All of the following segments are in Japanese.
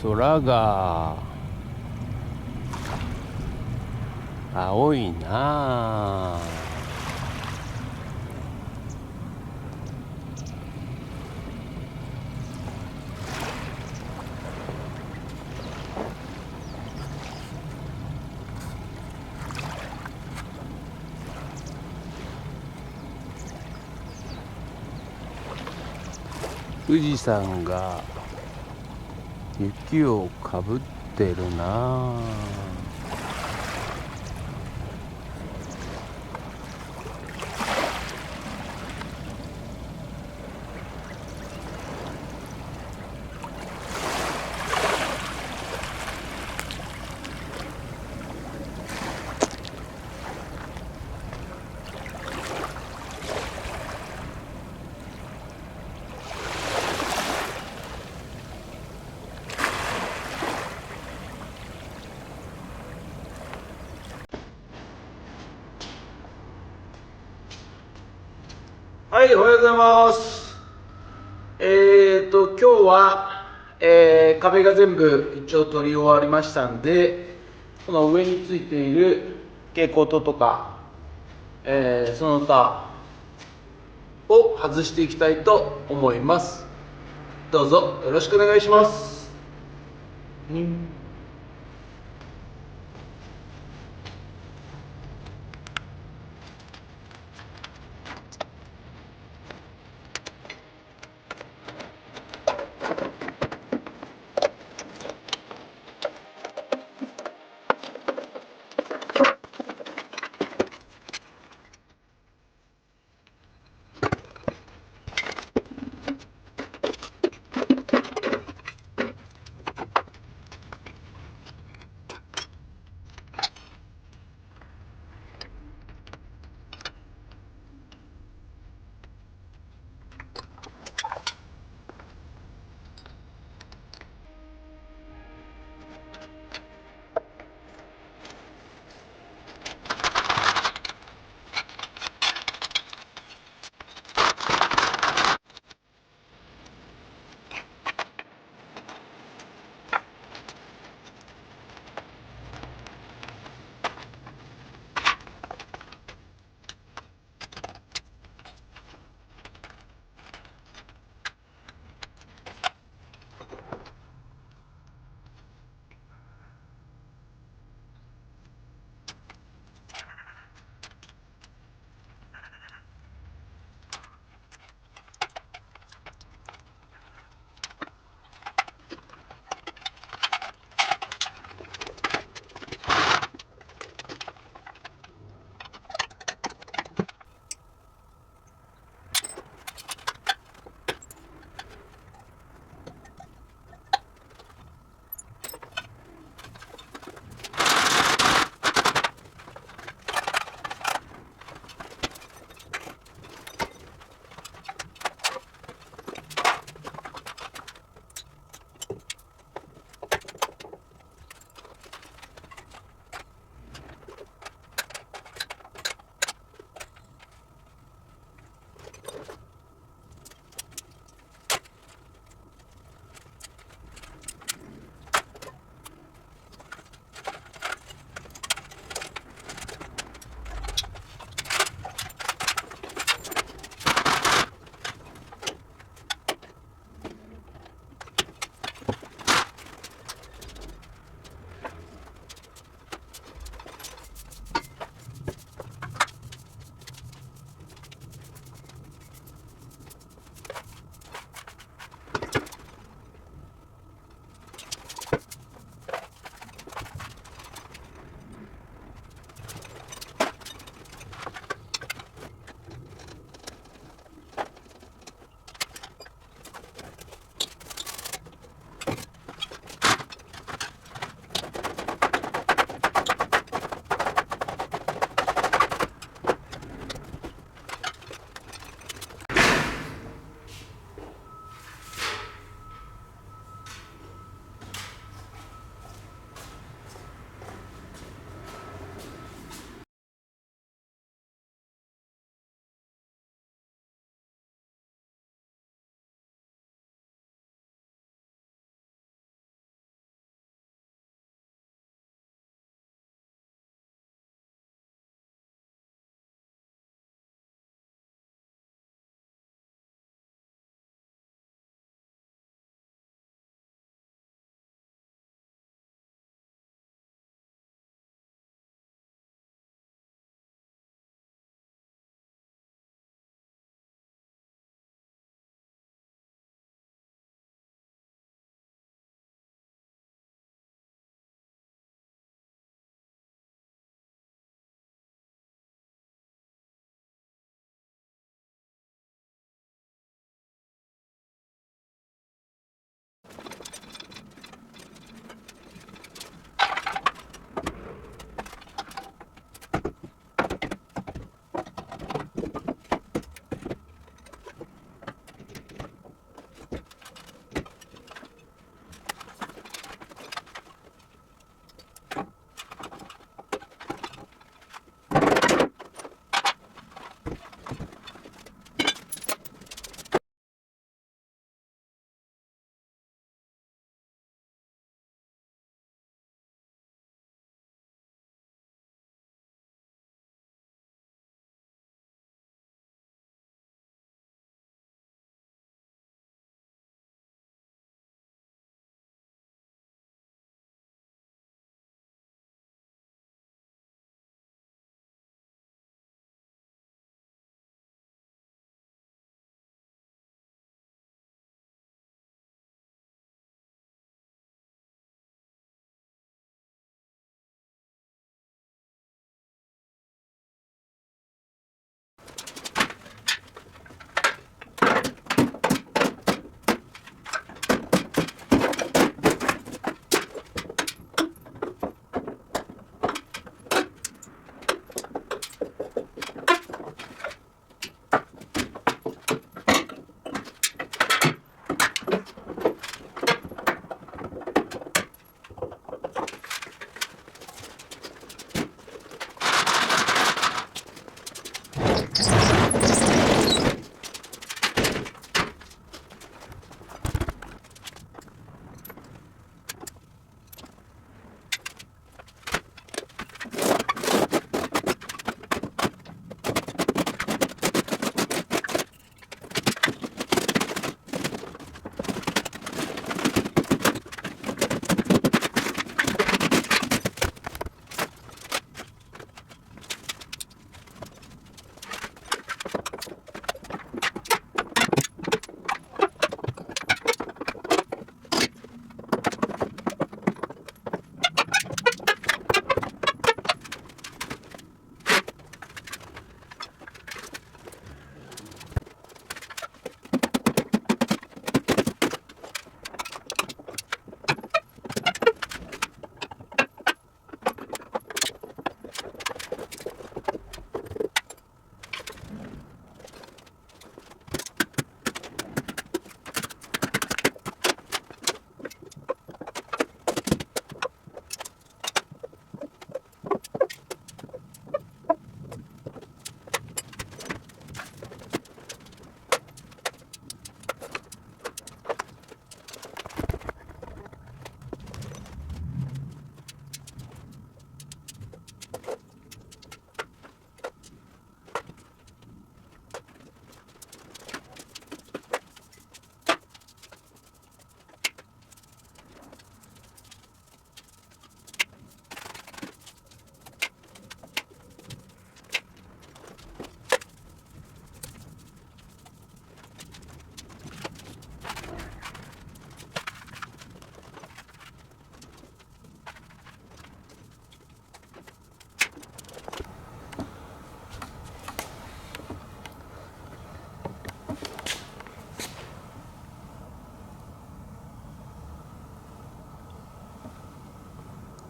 空が青いなあ。富士山が雪をかぶってるなあ。はい、おはようございます。今日は、壁が全部一応取り終わりましたんで、この上についている蛍光灯とか、その他を外していきたいと思います。どうぞよろしくお願いします。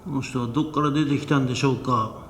この人はどっから出てきたんでしょうか。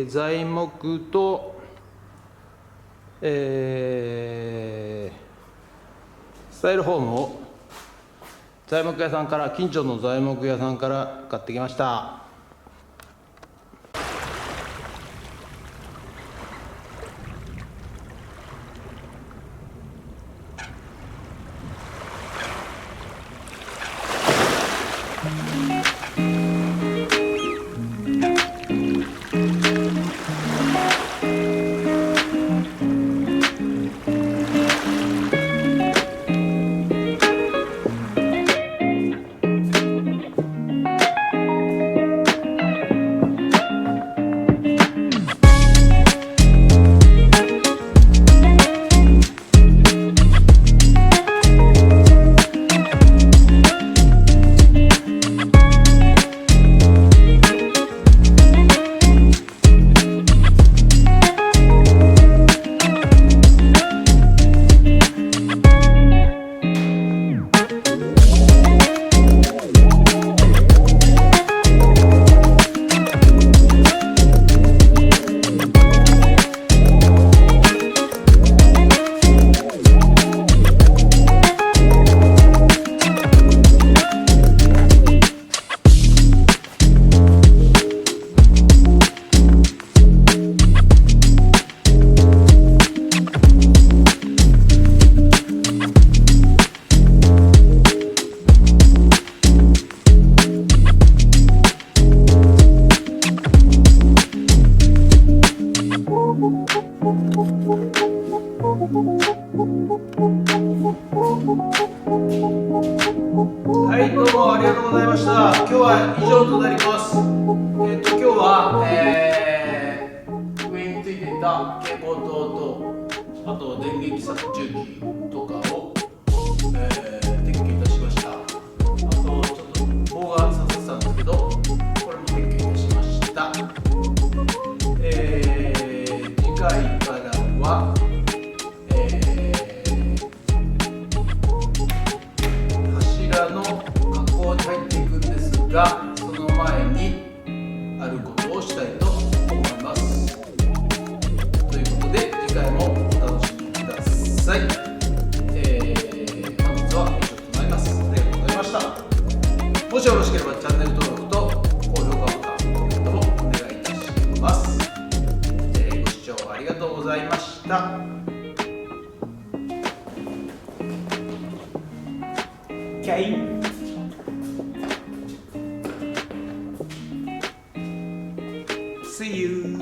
材木と、スタイルフォームを材木屋さんから、近所の材木屋さんから買ってきました。は、上についていた蛍光灯とあと電撃殺虫器とかを、撤去いたしました。あとちょっと棒が刺さってたんですけど、これも撤去いたしました。次回からは、柱の加工に入っていくんですが、その前にあることをしたいと思います。ということで次回もお楽しみください。本日は以上となります。ありがとうございました。もしよろしければチャンネル登録と高評価ボタン、コメントもお願いいたします。ご視聴ありがとうございました。キャインSee you.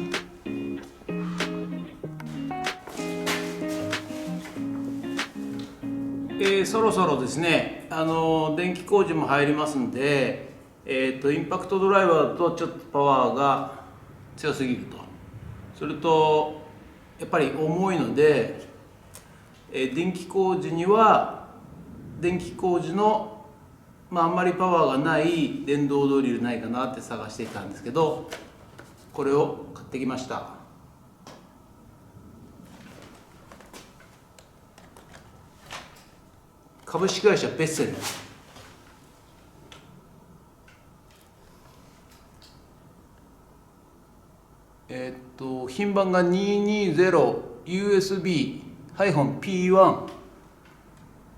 そろそろですね、電気工事も入りますんで、インパクトドライバーだとちょっとパワーが強すぎると、それとやっぱり重いので、電気工事には電気工事の、あんまりパワーがない電動ドリルないかなって探していたんですけど、これを買ってきました。株式会社ベッセル。品番が 220USB-P1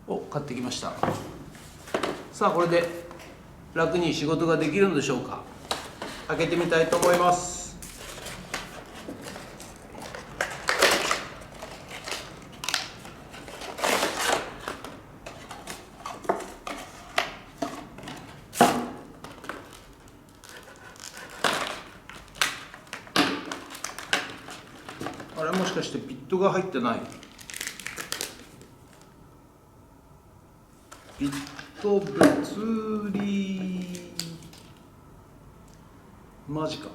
を買ってきました。さあこれで楽に仕事ができるのでしょうか。開けてみたいと思います。あれ、もしかしてビットが入ってない？ビット物理、マジか。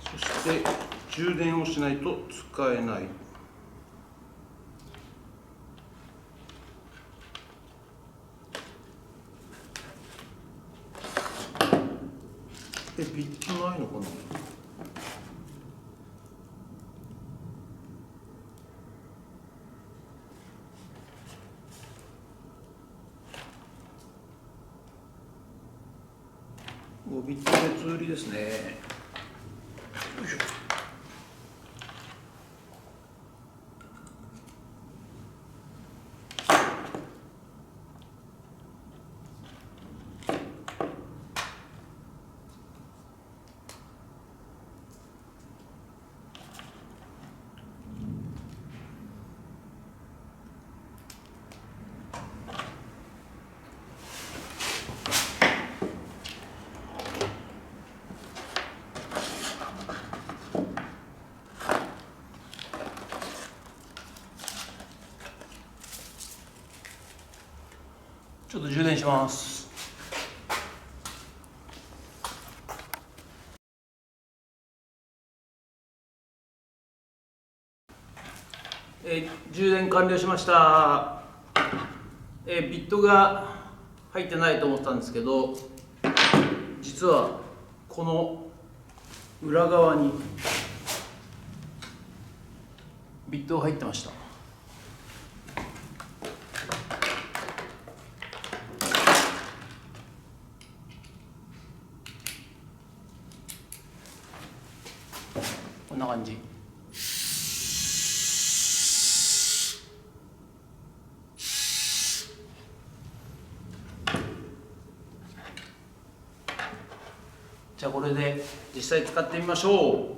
そして充電をしないと使えない。ビットないのかな。5ビット別売りですね。よいしょ。ちょっと充電します。充電完了しました。ビットが入ってないと思ったんですけど、実はこの裏側にビットが入ってました。こんな感じ。じゃあこれで実際使ってみましょう。